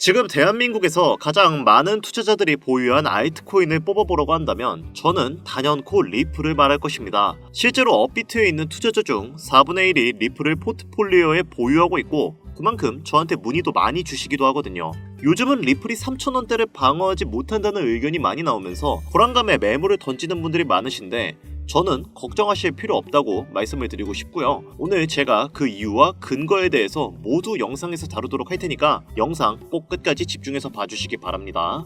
지금 대한민국에서 가장 많은 투자자들이 보유한 알트코인을 뽑아보라고 한다면 저는 단연코 리플을 말할 것입니다. 실제로 업비트에 있는 투자자 중 4분의 1이 리플을 포트폴리오에 보유하고 있고 그만큼 저한테 문의도 많이 주시기도 하거든요. 요즘은 리플이 3,000원대를 방어하지 못한다는 의견이 많이 나오면서 불안감에 매물을 던지는 분들이 많으신데 저는 걱정하실 필요 없다고 말씀을 드리고 싶고요. 오늘 제가 그 이유와 근거에 대해서 모두 영상에서 다루도록 할 테니까 영상 꼭 끝까지 집중해서 봐주시기 바랍니다.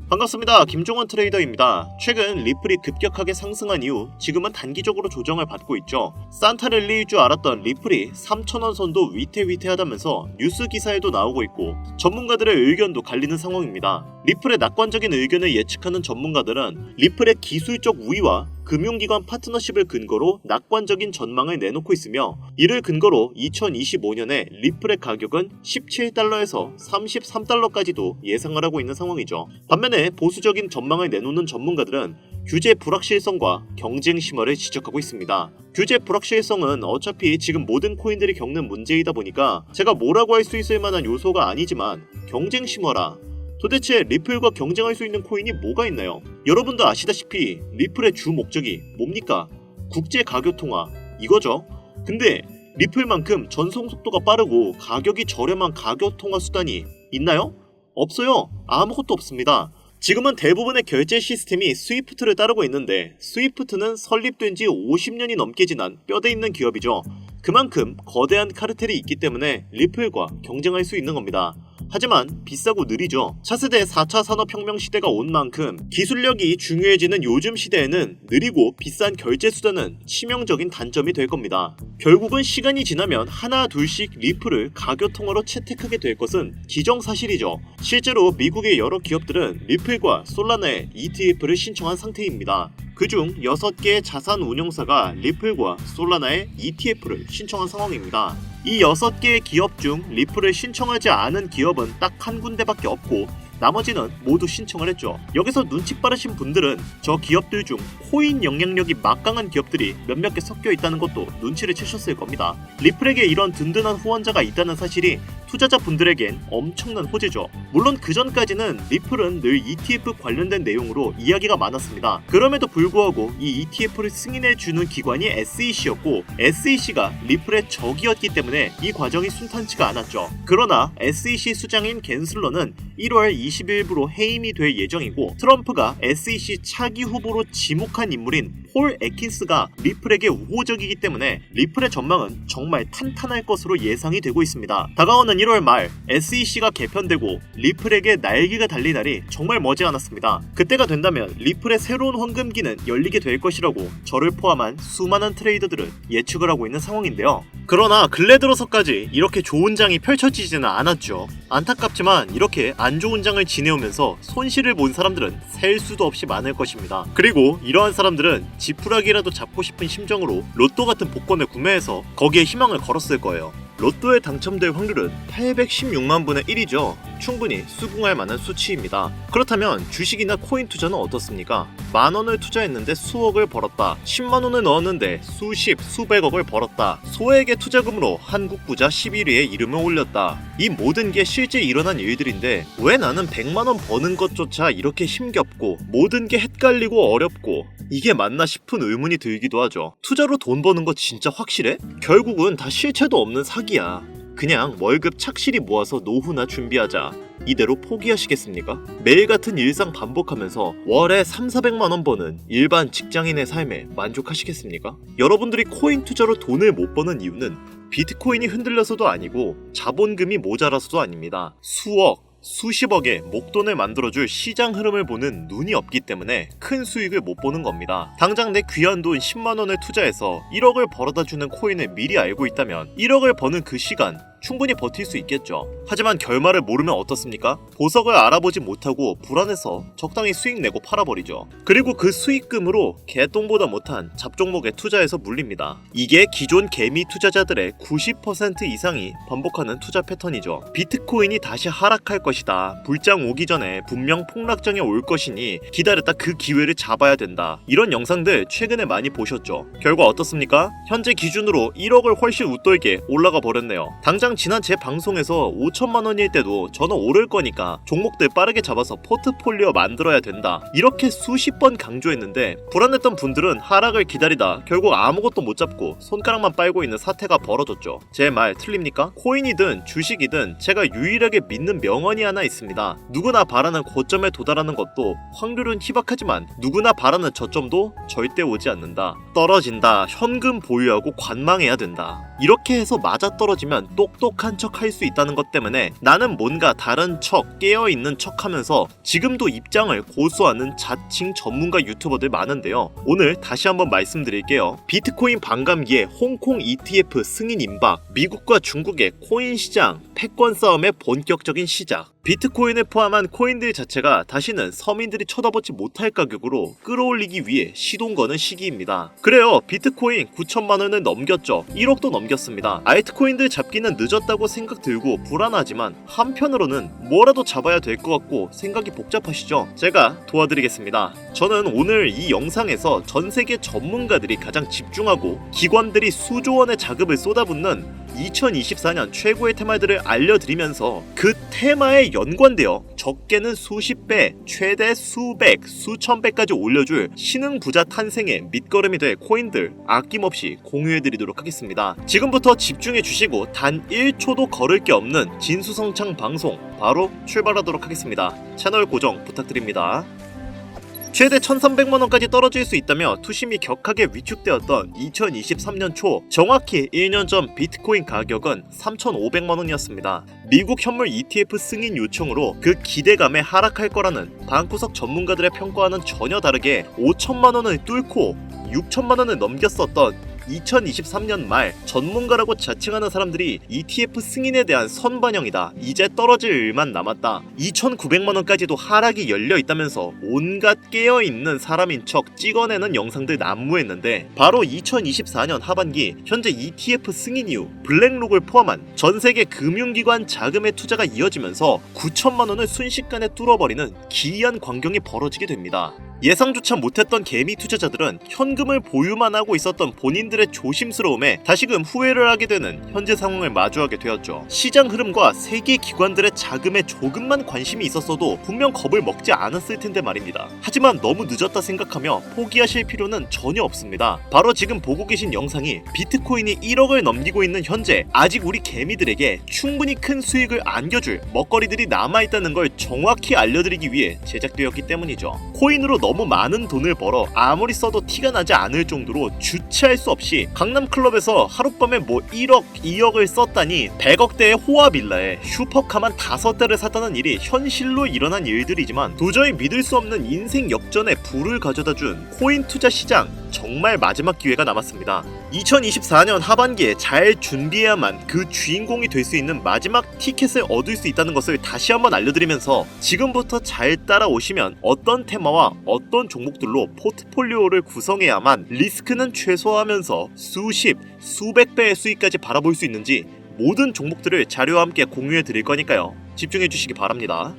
반갑습니다. 김종원 트레이더입니다. 최근 리플이 급격하게 상승한 이후 지금은 단기적으로 조정을 받고 있죠. 산타랠리일 줄 알았던 리플이 3,000원 선도 위태위태하다면서 뉴스 기사에도 나오고 있고 전문가들의 의견도 갈리는 상황입니다. 리플의 낙관적인 의견을 예측하는 전문가들은 리플의 기술적 우위와 금융기관 파트너십을 근거로 낙관적인 전망을 내놓고 있으며 이를 근거로 2025년에 리플의 가격은 17달러에서 33달러까지도 예상을 하고 있는 상황이죠. 반면에 보수적인 전망을 내놓는 전문가들은 규제 불확실성과 경쟁 심화를 지적하고 있습니다. 규제 불확실성은 어차피 지금 모든 코인들이 겪는 문제이다 보니까 제가 뭐라고 할 수 있을 만한 요소가 아니지만 경쟁 심화라. 도대체 리플과 경쟁할 수 있는 코인이 뭐가 있나요? 여러분도 아시다시피 리플의 주 목적이 뭡니까? 국제 가격 통화 이거죠. 근데 리플만큼 전송 속도가 빠르고 가격이 저렴한 가격 통화 수단이 있나요? 없어요. 아무것도 없습니다. 지금은 대부분의 결제 시스템이 스위프트를 따르고 있는데 스위프트는 설립된 지 50년이 넘게 지난 뼈대 있는 기업이죠. 그만큼 거대한 카르텔이 있기 때문에 리플과 경쟁할 수 있는 겁니다. 하지만 비싸고 느리죠. 차세대 4차 산업혁명 시대가 온 만큼 기술력이 중요해지는 요즘 시대에는 느리고 비싼 결제 수단은 치명적인 단점이 될 겁니다. 결국은 시간이 지나면 하나 둘씩 리플을 가격 통화로 채택하게 될 것은 기정사실이죠. 실제로 미국의 여러 기업들은 리플과 솔라나의 ETF를 신청한 상태입니다. 그중 6개의 자산 운용사가 리플과 솔라나의 ETF를 신청한 상황입니다. 이 6개의 기업 중 리플을 신청하지 않은 기업은 딱 한 군데밖에 없고 나머지는 모두 신청을 했죠. 여기서 눈치 빠르신 분들은 저 기업들 중 코인 영향력이 막강한 기업들이 몇몇 개 섞여 있다는 것도 눈치를 채셨을 겁니다. 리플에게 이런 든든한 후원자가 있다는 사실이 투자자분들에겐 엄청난 호재죠. 물론 그전까지는 리플은 늘 ETF 관련된 내용으로 이야기가 많았습니다. 그럼에도 불구하고 이 ETF를 승인해주는 기관이 SEC였고 SEC가 리플의 적이었기 때문에 이 과정이 순탄치가 않았죠. 그러나 SEC 수장인 갠슬러는 1월 20일부로 해임이 될 예정이고 트럼프가 SEC 차기 후보로 지목한 인물인 폴 애킨스가 리플에게 우호적이기 때문에 리플의 전망은 정말 탄탄할 것으로 예상이 되고 있습니다. 다가오는 1월 말 SEC가 개편되고 리플에게 날개가 달린 날이 정말 머지않았습니다. 그때가 된다면 리플의 새로운 황금기는 열리게 될 것이라고 저를 포함한 수많은 트레이더들은 예측을 하고 있는 상황인데요. 그러나 근래 들어서까지 이렇게 좋은 장이 펼쳐지지는 않았죠. 안타깝지만 이렇게 안 좋은 장을 지내오면서 손실을 본 사람들은 셀 수도 없이 많을 것입니다. 그리고 이러한 사람들은 지푸라기라도 잡고 싶은 심정으로 로또 같은 복권을 구매해서 거기에 희망을 걸었을 거예요. 로또에 당첨될 확률은 816만 분의 1이죠. 충분히 수긍할 만한 수치입니다. 그렇다면 주식이나 코인 투자는 어떻습니까? 만원을 투자했는데 수억을 벌었다. 10만원을 넣었는데 수십, 수백억을 벌었다. 소액의 투자금으로 한국 부자 11위에 이름을 올렸다. 이 모든 게 실제 일어난 일들인데 왜 나는 100만원 버는 것조차 이렇게 힘겹고 모든 게 헷갈리고 어렵고 이게 맞나 싶은 의문이 들기도 하죠. 투자로 돈 버는 거 진짜 확실해? 결국은 다 실체도 없는 사기야. 그냥 월급 착실히 모아서 노후나 준비하자. 이대로 포기하시겠습니까? 매일 같은 일상 반복하면서 월에 3,400만원 버는 일반 직장인의 삶에 만족하시겠습니까? 여러분들이 코인 투자로 돈을 못 버는 이유는 비트코인이 흔들려서도 아니고 자본금이 모자라서도 아닙니다. 수억, 수십억의 목돈을 만들어줄 시장 흐름을 보는 눈이 없기 때문에 큰 수익을 못 보는 겁니다. 당장 내 귀한 돈 10만원을 투자해서 1억을 벌어다주는 코인을 미리 알고 있다면 1억을 버는 그 시간 충분히 버틸 수 있겠죠. 하지만 결말을 모르면 어떻습니까? 보석을 알아보지 못하고 불안해서 적당히 수익 내고 팔아버리죠. 그리고 그 수익금으로 개똥보다 못한 잡종목에 투자해서 물립니다. 이게 기존 개미 투자자들의 90% 이상이 반복하는 투자 패턴이죠. 비트코인이 다시 하락할 것이다. 불장 오기 전에 분명 폭락장에 올 것이니 기다렸다 그 기회를 잡아야 된다. 이런 영상들 최근에 많이 보셨죠. 결과 어떻습니까? 현재 기준으로 1억을 훨씬 웃돌게 올라가 버렸네요. 당장 가장 지난 제 방송에서 5천만원일 때도 저는 오를 거니까 종목들 빠르게 잡아서 포트폴리오 만들어야 된다, 이렇게 수십 번 강조했는데 불안했던 분들은 하락을 기다리다 결국 아무것도 못 잡고 손가락만 빨고 있는 사태가 벌어졌죠. 제 말 틀립니까? 코인이든 주식이든 제가 유일하게 믿는 명언이 하나 있습니다. 누구나 바라는 고점에 도달하는 것도 확률은 희박하지만 누구나 바라는 저점도 절대 오지 않는다. 떨어진다, 현금 보유하고 관망해야 된다. 이렇게 해서 맞아떨어지면 똑똑한 척 할 수 있다는 것 때문에 나는 뭔가 다른 척, 깨어있는 척 하면서 지금도 입장을 고수하는 자칭 전문가 유튜버들 많은데요. 오늘 다시 한번 말씀드릴게요. 비트코인 반감기에 홍콩 ETF 승인 임박, 미국과 중국의 코인 시장 패권 싸움의 본격적인 시작, 비트코인을 포함한 코인들 자체가 다시는 서민들이 쳐다보지 못할 가격으로 끌어올리기 위해 시동 거는 시기입니다. 그래요, 비트코인 9천만원을 넘겼죠. 1억도 넘겼습니다. 알트코인들 잡기는 늦었다고 생각 들고 불안하지만 한편으로는 뭐라도 잡아야 될 것 같고 생각이 복잡하시죠? 제가 도와드리겠습니다. 저는 오늘 이 영상에서 전세계 전문가들이 가장 집중하고 기관들이 수조 원의 자금을 쏟아붓는 2024년 최고의 테마들을 알려드리면서 그 테마에 연관되어 적게는 수십 배, 최대 수백, 수천 배까지 올려줄 신흥 부자 탄생의 밑거름이 될 코인들 아낌없이 공유해드리도록 하겠습니다. 지금부터 집중해 주시고 단 1초도 거를 게 없는 진수성찬 방송 바로 출발하도록 하겠습니다. 채널 고정 부탁드립니다. 최대 1,300만원까지 떨어질 수 있다며 투심이 격하게 위축되었던 2023년 초, 정확히 1년 전 비트코인 가격은 3,500만원이었습니다. 미국 현물 ETF 승인 요청으로 그 기대감에 하락할 거라는 방구석 전문가들의 평가와는 전혀 다르게 5천만원을 뚫고 6천만원을 넘겼었던 2023년 말, 전문가라고 자칭하는 사람들이 ETF 승인에 대한 선반영이다, 이제 떨어질 일만 남았다, 2,900만원까지도 하락이 열려있다면서 온갖 깨어있는 사람인 척 찍어내는 영상들 난무했는데 바로 2024년 하반기 현재 ETF 승인 이후 블랙록을 포함한 전세계 금융기관 자금의 투자가 이어지면서 9천만원을 순식간에 뚫어버리는 기이한 광경이 벌어지게 됩니다. 예상조차 못했던 개미 투자자들은 현금을 보유만 하고 있었던 본인들의 조심스러움에 다시금 후회를 하게 되는 현재 상황을 마주하게 되었죠. 시장 흐름과 세계 기관들의 자금에 조금만 관심이 있었어도 분명 겁을 먹지 않았을 텐데 말입니다. 하지만 너무 늦었다 생각하며 포기하실 필요는 전혀 없습니다. 바로 지금 보고 계신 영상이 비트코인이 1억을 넘기고 있는 현재 아직 우리 개미들에게 충분히 큰 수익을 안겨줄 먹거리들이 남아있다는 걸 정확히 알려드리기 위해 제작되었기 때문이죠. 코인으로 너무 많은 돈을 벌어 아무리 써도 티가 나지 않을 정도로 주체할 수 없이 강남클럽에서 하룻밤에 1억, 2억을 썼다니 100억대의 호화빌라에 슈퍼카만 5대를 샀다는 일이 현실로 일어난 일들이지만 도저히 믿을 수 없는 인생 역전에 불을 가져다준 코인 투자 시장, 정말 마지막 기회가 남았습니다. 2024년 하반기에 잘 준비해야만 그 주인공이 될 수 있는 마지막 티켓을 얻을 수 있다는 것을 다시 한번 알려드리면서 지금부터 잘 따라오시면 어떤 테마와 어떤 종목들로 포트폴리오를 구성해야만 리스크는 최소화하면서 수십, 수백 배의 수익까지 바라볼 수 있는지 모든 종목들을 자료와 함께 공유해 드릴 거니까요. 집중해 주시기 바랍니다.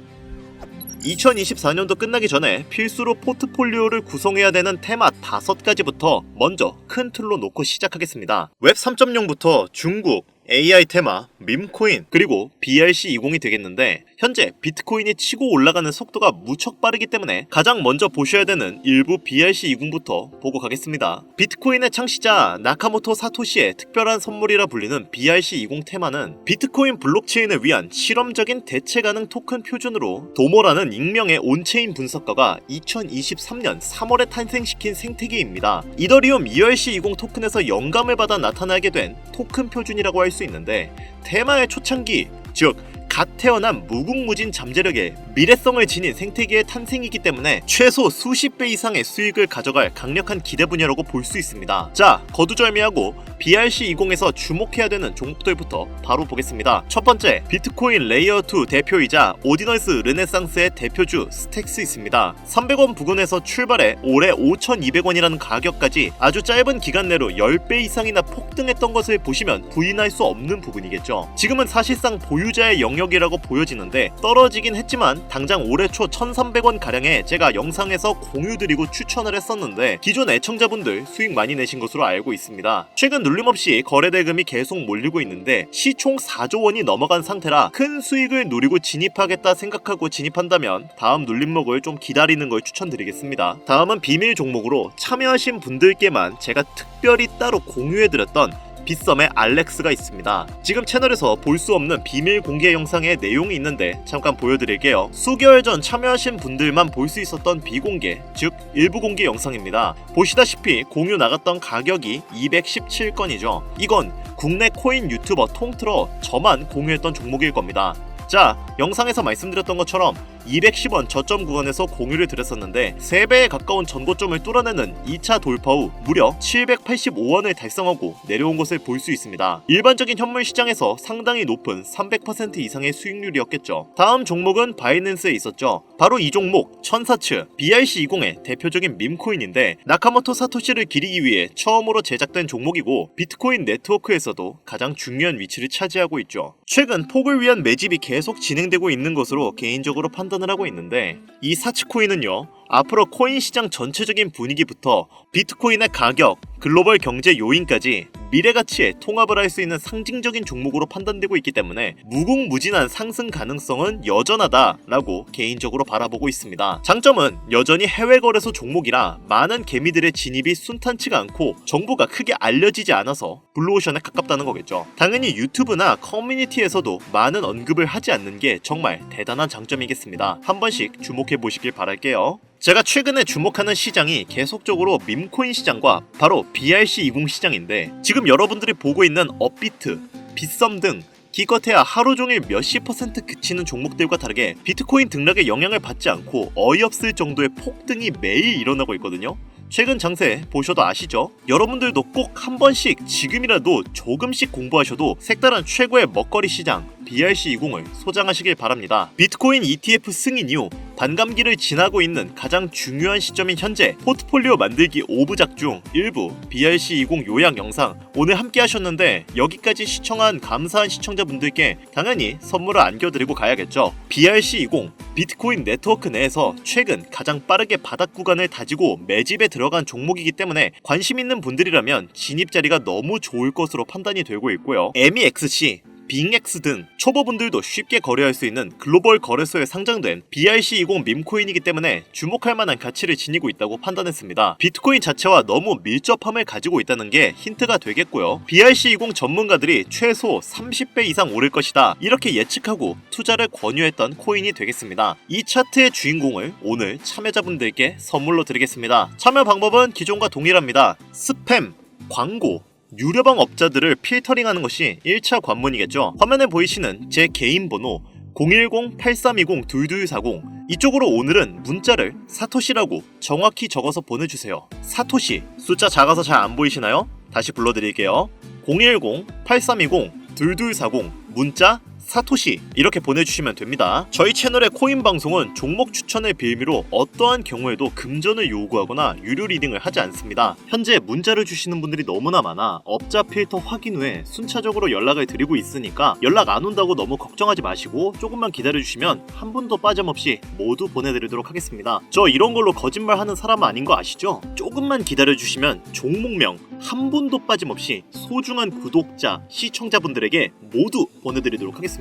2024년도 끝나기 전에 필수로 포트폴리오를 구성해야 되는 테마 5가지부터 먼저 큰 틀로 놓고 시작하겠습니다. 웹 3.0부터 중국, AI 테마, 밈코인, 그리고 BRC20이 되겠는데 현재 비트코인이 치고 올라가는 속도가 무척 빠르기 때문에 가장 먼저 보셔야 되는 일부 BRC20부터 보고 가겠습니다. 비트코인의 창시자 나카모토 사토시의 특별한 선물이라 불리는 BRC20 테마는 비트코인 블록체인을 위한 실험적인 대체 가능 토큰 표준으로 도모라는 익명의 온체인 분석가가 2023년 3월에 탄생시킨 생태계입니다. 이더리움 ERC20 토큰에서 영감을 받아 나타나게 된 토큰 표준이라고 할 수 있는데 테마의 초창기, 즉 갓 태어난 무궁무진 잠재력에 미래성을 지닌 생태계의 탄생이기 때문에 최소 수십 배 이상의 수익을 가져갈 강력한 기대 분야라고 볼 수 있습니다. 자, 거두절미하고 BRC20에서 주목해야 되는 종목들부터 바로 보겠습니다. 첫 번째, 비트코인 레이어2 대표이자 오디너스 르네상스의 대표주 스택스 있습니다. 300원 부근에서 출발해 올해 5,200원이라는 가격까지 아주 짧은 기간 내로 10배 이상이나 폭등했던 것을 보시면 부인할 수 없는 부분이겠죠. 지금은 사실상 보유자의 영역이라고 보여지는데 떨어지긴 했지만 당장 올해 초 1,300원 가량에 제가 영상에서 공유드리고 추천을 했었는데 기존 애청자분들 수익 많이 내신 것으로 알고 있습니다. 최근 눌림없이 거래대금이 계속 몰리고 있는데 시총 4조 원이 넘어간 상태라 큰 수익을 노리고 진입하겠다 생각하고 진입한다면 다음 눌림목을 좀 기다리는 걸 추천드리겠습니다. 다음은 비밀 종목으로 참여하신 분들께만 제가 특별히 따로 공유해드렸던 빗썸의 알렉스가 있습니다. 지금 채널에서 볼 수 없는 비밀 공개 영상의 내용이 있는데 잠깐 보여드릴게요. 수개월 전 참여하신 분들만 볼 수 있었던 비공개, 즉 일부 공개 영상입니다. 보시다시피 공유 나갔던 가격이 217건이죠. 이건 국내 코인 유튜버 통틀어 저만 공유했던 종목일 겁니다. 자, 영상에서 말씀드렸던 것처럼 210원 저점 구간에서 공유를 드렸었는데 3배에 가까운 전고점을 뚫어내는 2차 돌파 후 무려 785원을 달성하고 내려온 것을 볼 수 있습니다. 일반적인 현물 시장에서 상당히 높은 300% 이상의 수익률이었겠죠. 다음 종목은 바이낸스에 있었죠. 바로 이 종목 천사츠 BRC20의 대표적인 밈코인인데 나카모토 사토시를 기리기 위해 처음으로 제작된 종목이고 비트코인 네트워크에서도 가장 중요한 위치를 차지하고 있죠. 최근 폭을 위한 매집이 계속 진행되고 있는 것으로 개인적으로 판단을 하고 있는데 이 사치코인은요, 앞으로 코인 시장 전체적인 분위기부터 비트코인의 가격, 글로벌 경제 요인까지 미래 가치에 통합을 할 수 있는 상징적인 종목으로 판단되고 있기 때문에 무궁무진한 상승 가능성은 여전하다라고 개인적으로 바라보고 있습니다. 장점은 여전히 해외 거래소 종목이라 많은 개미들의 진입이 순탄치가 않고 정보가 크게 알려지지 않아서 블루오션에 가깝다는 거겠죠. 당연히 유튜브나 커뮤니티에서도 많은 언급을 하지 않는 게 정말 대단한 장점이겠습니다. 한 번씩 주목해 보시길 바랄게요. 제가 최근에 주목하는 시장이 계속적으로 밈코인 시장과 바로 BRC20 시장인데 지금 여러분들이 보고 있는 업비트, 빗썸 등 기껏해야 하루 종일 몇십 % 그치는 종목들과 다르게 비트코인 등락에 영향을 받지 않고 어이없을 정도의 폭등이 매일 일어나고 있거든요. 최근 장세 보셔도 아시죠? 여러분들도 꼭 한 번씩 지금이라도 조금씩 공부하셔도 색다른 최고의 먹거리 시장 BRC20을 소장하시길 바랍니다. 비트코인 ETF 승인 이후 반감기를 지나고 있는 가장 중요한 시점인 현재 포트폴리오 만들기 5부작 중 일부 BRC20 요약 영상 오늘 함께 하셨는데 여기까지 시청한 감사한 시청자분들께 당연히 선물을 안겨드리고 가야겠죠. BRC20 비트코인 네트워크 내에서 최근 가장 빠르게 바닥 구간을 다지고 매집에 들어간 종목이기 때문에 관심 있는 분들이라면 진입 자리가 너무 좋을 것으로 판단이 되고 있고요. MEXC, 빙엑스 등 초보분들도 쉽게 거래할 수 있는 글로벌 거래소에 상장된 BRC20 밈코인이기 때문에 주목할 만한 가치를 지니고 있다고 판단했습니다. 비트코인 자체와 너무 밀접함을 가지고 있다는 게 힌트가 되겠고요. BRC20 전문가들이 최소 30배 이상 오를 것이다 이렇게 예측하고 투자를 권유했던 코인이 되겠습니다. 이 차트의 주인공을 오늘 참여자분들께 선물로 드리겠습니다. 참여 방법은 기존과 동일합니다. 스팸, 광고, 유료방 업자들을 필터링하는 것이 1차 관문이겠죠. 화면에 보이시는 제 개인 번호 010-8320-2240 이쪽으로 오늘은 문자를 사토시라고 정확히 적어서 보내주세요. 사토시 숫자 작아서 잘 안 보이시나요? 다시 불러드릴게요. 010-8320-2240 문자 사토시 이렇게 보내주시면 됩니다. 저희 채널의 코인 방송은 종목 추천을 빌미로 어떠한 경우에도 금전을 요구하거나 유료 리딩을 하지 않습니다. 현재 문자를 주시는 분들이 너무나 많아 업자 필터 확인 후에 순차적으로 연락을 드리고 있으니까 연락 안 온다고 너무 걱정하지 마시고 조금만 기다려주시면 한 분도 빠짐없이 모두 보내드리도록 하겠습니다. 저 이런 걸로 거짓말하는 사람 아닌 거 아시죠? 조금만 기다려주시면 종목명 한 분도 빠짐없이 소중한 구독자, 시청자분들에게 모두 보내드리도록 하겠습니다.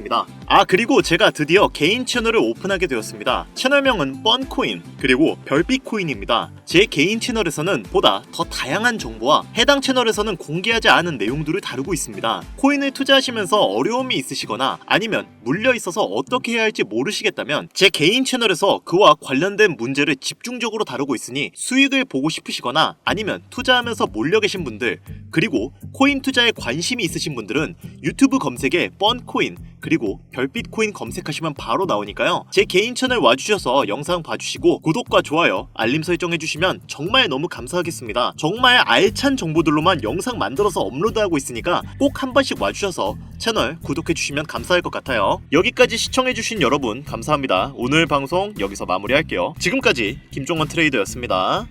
그리고 제가 드디어 개인 채널을 오픈하게 되었습니다. 채널명은 뻔코인 그리고 별빛코인입니다. 제 개인 채널에서는 보다 더 다양한 정보와 해당 채널에서는 공개하지 않은 내용들을 다루고 있습니다. 코인을 투자하시면서 어려움이 있으시거나 아니면 물려있어서 어떻게 해야 할지 모르시겠다면 제 개인 채널에서 그와 관련된 문제를 집중적으로 다루고 있으니 수익을 보고 싶으시거나 아니면 투자하면서 몰려 계신 분들 그리고 코인 투자에 관심이 있으신 분들은 유튜브 검색에 뻔코인 그리고 별빛코인 검색하시면 바로 나오니까요. 제 개인 채널 와주셔서 영상 봐주시고 구독과 좋아요, 알림 설정해주시면 정말 너무 감사하겠습니다. 정말 알찬 정보들로만 영상 만들어서 업로드하고 있으니까 꼭 한 번씩 와주셔서 채널 구독해주시면 감사할 것 같아요. 여기까지 시청해주신 여러분 감사합니다. 오늘 방송 여기서 마무리할게요. 지금까지 김종원 트레이더였습니다.